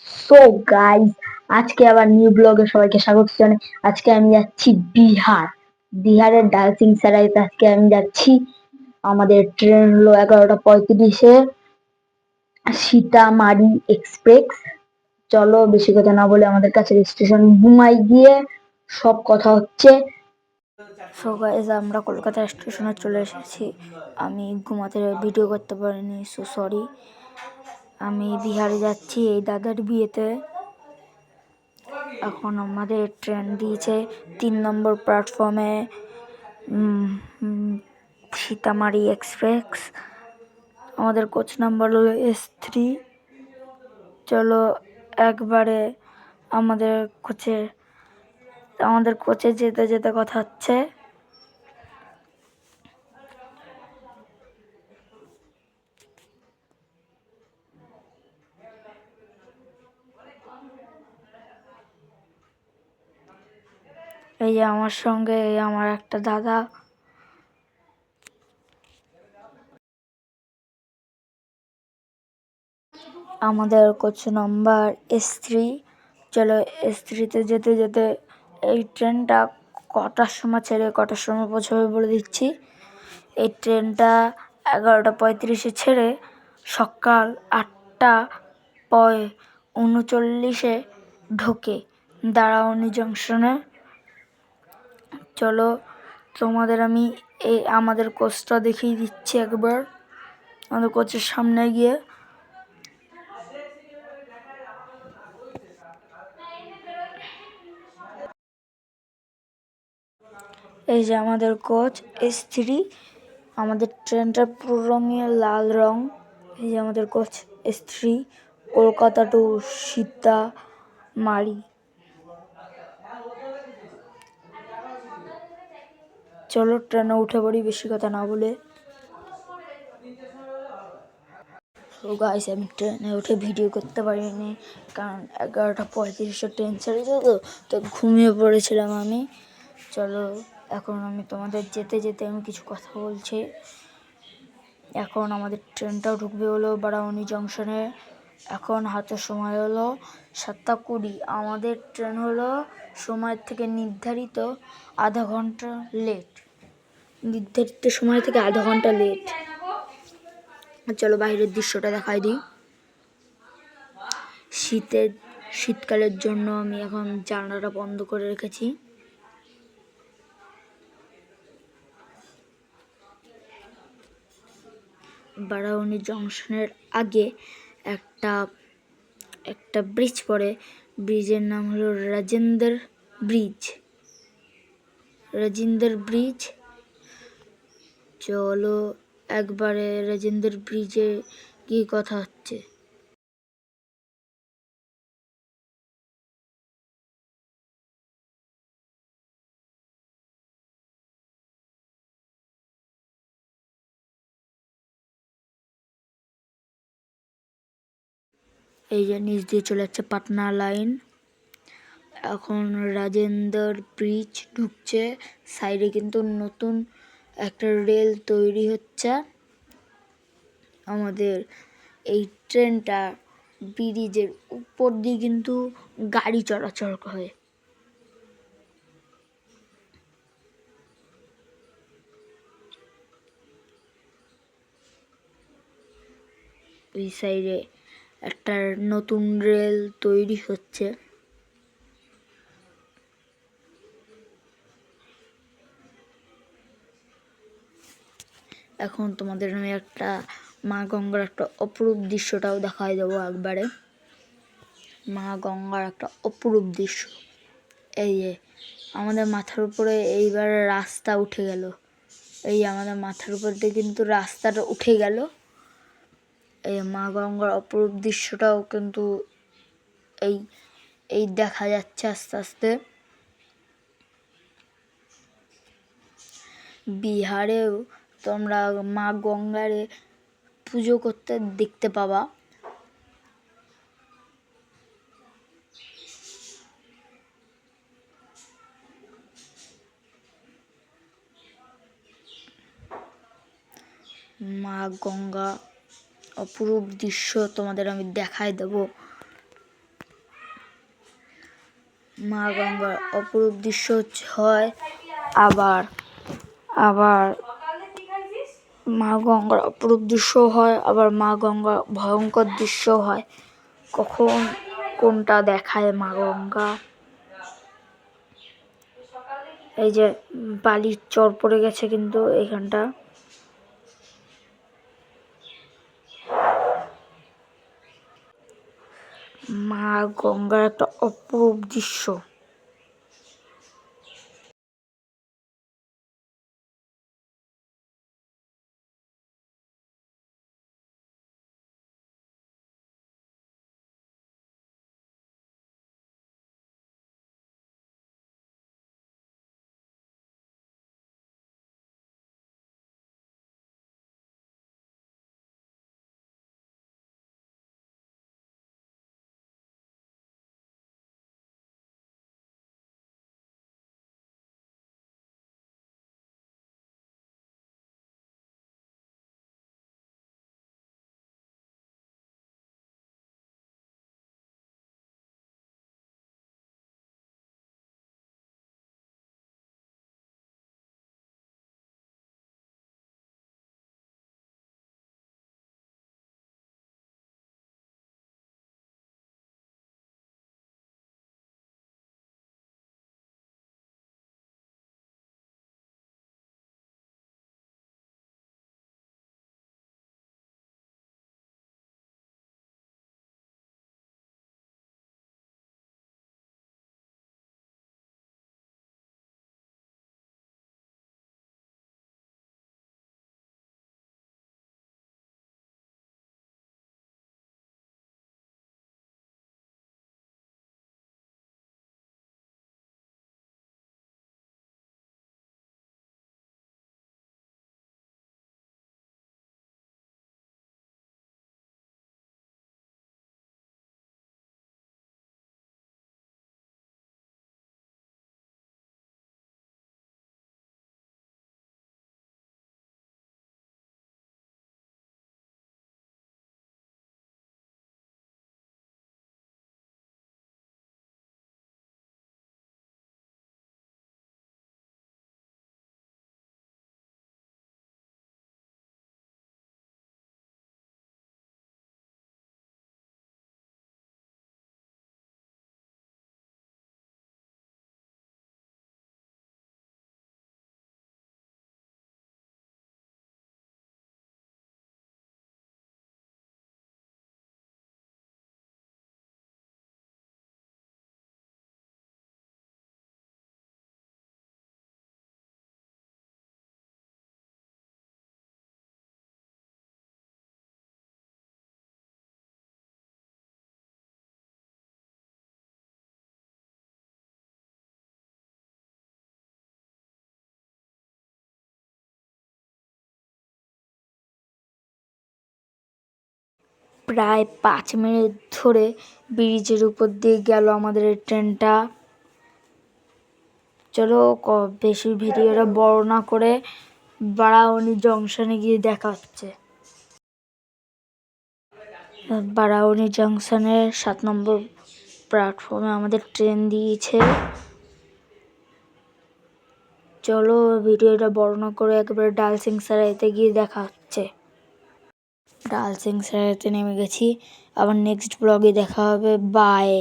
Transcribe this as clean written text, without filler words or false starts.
So guys, আজকে আবার new ব্লগে সবাইকে স্বাগত জানাই। আজকে আমি যাচ্ছি বিহারের ডান্সিং স্যারাইতে। আজকে আমি যাচ্ছি, আমাদের ট্রেন হলো 11টা 35-এ, সীতামারি এক্সপ্রেস। চলো বেশি কথা না বলে আমাদের কাছে স্টেশন ঘুমাই গিয়ে সব কথা হচ্ছে। সো গাইস, আমরা কলকাতা স্টেশনে চলে এসেছি। আমি ঘুমাতে ভিডিও করতে পারিনি, সো সরি। আমি বিহারে যাচ্ছি এই দাদার বিয়েতে। এখন আমাদের ট্রেন দিয়েছে 3 নম্বর প্ল্যাটফর্মে, সীতামারি এক্সপ্রেস। আমাদের কোচ নাম্বার হলো S3। চলো একবারে আমাদের কোচে যেতে যেতে কথা হচ্ছে। এই যে আমার সঙ্গে আমার একটা দাদা। আমাদের কোচ নাম্বার S3। চলো S3-তে যেতে যেতে এই ট্রেনটা কটার সময় ছেড়ে কটার সময় পৌঁছাবে বলে দিচ্ছি। এই ট্রেনটা 11টা 35-এ ছেড়ে সকাল 8টা 39-এ ঢোকে দারাউনি জংশনে। চলো তোমাদের আমি আমাদের কোচটা দেখিয়ে দিচ্ছি একবার, আমাদের কোচের সামনে গিয়ে। এই যে আমাদের কোচ S3। আমাদের ট্রেনটার পুরো রঙে লাল রং। এই যে আমাদের coach S3, Kolkata two Sitamarhi. চলো ট্রেনে উঠে পড়ি বেশি কথা না বলে। তো গাইস, আমি ট্রেনে উঠে ভিডিও করতে পারিনি, কারণ 11টা 35-এ ট্রেন ছেড়েছে, তো ঘুমিয়ে পড়েছিলাম আমি। চলো এখন আমি তোমাদের যেতে যেতে আমি কিছু কথা বলছি। এখন আমাদের ট্রেনটাও ঢুকবে হলো বারাউনি জংশনে। এখন হাতে সময় হলো 7টা 20। আমাদের ট্রেন হলো সময়ের থেকে নির্ধারিত আধা ঘন্টা লেট, নির্ধারিত সময় থেকে আধা ঘন্টা লেট। চলো বাইরের দৃশ্যটা দেখাই দিই। শীতকালের জন্য আমি এখন জানালাটা বন্ধ করে রেখেছি। বারাউনি জংশনের আগে একটা ব্রিজ পড়ে। ব্রিজের নাম হলো রাজেন্দ্র ব্রিজ। চলো একবারে রাজেন্দ্র ব্রিজে কি কথা হচ্ছে। এই যে নিচ দিয়ে চলে যাচ্ছে পাটনা লাইন। এখন রাজেন্দ্র ব্রিজ ঢুকছে। সাইডে কিন্তু নতুন একটা রেল তৈরি হচ্ছে। আমাদের এই ট্রেনটা ব্রিজের উপর দিয়ে কিন্তু গাড়ি চলাচল করে। এই সাইডে একটা নতুন রেল তৈরি হচ্ছে। এখন তোমাদের আমি একটা মা গঙ্গার একটা অপরূপ দৃশ্যটাও দেখাই দেবো একবারে। মা গঙ্গার একটা অপরূপ দৃশ্য। এই যে আমাদের মাথার উপরে এইবার রাস্তা উঠে গেল। এই আমাদের মাথার উপর দিয়ে কিন্তু রাস্তাটা উঠে গেল। এই মা গঙ্গার অপরূপ দৃশ্যটাও কিন্তু এই দেখা যাচ্ছে আস্তে আস্তে। বিহারেও তোমরা মা গঙ্গারে পুজো করতে দেখতে পাবা। মা গঙ্গা অপরূপ দৃশ্য তোমাদের আমি দেখাই দেব। মা গঙ্গার অপরূপ দৃশ্য হয়। আবার আবার মা গঙ্গার অপরূপ দৃশ্য হয়, আবার মা গঙ্গার ভয়ঙ্কর দৃশ্য হয়। কখন কোনটা দেখায় মা গঙ্গা। এই যে বালির চর পড়ে গেছে কিন্তু এইখানটা। মা গঙ্গার একটা অপরূপ দৃশ্য। প্রায় 5 মিনিট ধরে ব্রিজের উপর দিয়ে গেল আমাদের এই ট্রেনটা। চলো বেশি ভিডিওটা বড় না করে বারাউনি জংশনে গিয়ে দেখা হচ্ছে। বারাউনি জংশনের 7 নম্বর প্ল্যাটফর্মে আমাদের ট্রেন দিয়েছে। চলো ভিডিওটা বড় না করে একেবারে ডালসিং সারাইতে গিয়ে দেখা হচ্ছে। ডালসিং সারাইতে নেমে গেছি। আবার নেক্সট ব্লগে দেখা হবে। বাই।